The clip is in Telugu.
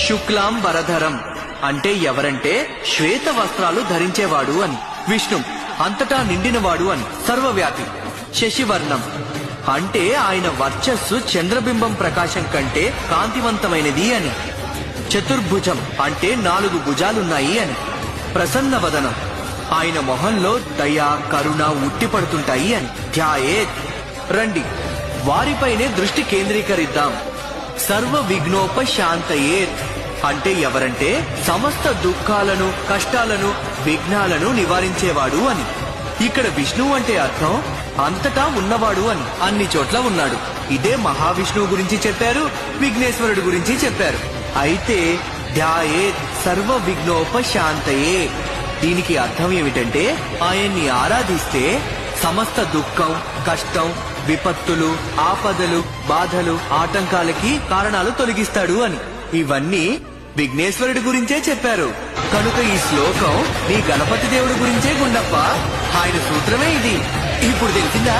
శుక్లాం వరధరం అంటే ఎవరంటే శ్వేత వస్త్రాలు ధరించేవాడు అని. విష్ణు అంతటా నిండినవాడు అని. సర్వవ్యాపి. శశివర్ణం అంటే ఆయన వర్చస్సు చంద్రబింబం ప్రకాశం కంటే కాంతివంతమైనది అని. చతుర్భుజం అంటే 4 భుజాలున్నాయి అని. ప్రసన్న వదనం ఆయన మొహంలో దయ కరుణ ఉట్టిపడుతుంటాయి అని. ధ్యాయేత్ రండి వారిపైనే దృష్టి కేంద్రీకరిద్దాం. సర్వ విఘ్నోపశాంతయేత్ అంటే ఎవరంటే సమస్త దుఃఖాలను కష్టాలను విఘ్నాలను నివారించేవాడు అని. ఇక్కడ విష్ణువు అంటే అర్థం అంతటా ఉన్నవాడు అని. అన్ని చోట్ల ఉన్నాడు. ఇదే మహావిష్ణువు గురించి చెప్పారు, విఘ్నేశ్వరుడు గురించి చెప్పారు. అయితే ధ్యాయేత్ సర్వ విఘ్నోపశాంతయే దీనికి అర్థం ఏమిటంటే ఆయన్ని ఆరాధిస్తే సమస్త దుఃఖం కష్టం విపత్తులు ఆపదలు బాధలు ఆటంకాలకి కారణాలు తొలగిస్తాడు అని. ఇవన్నీ విఘ్నేశ్వరుడి గురించే చెప్పారు. కనుక ఈ శ్లోకం నీ గణపతి దేవుడి గురించే గుండప్ప. ఆయన సూత్రమే ఇది. ఇప్పుడు తెలిసిందా?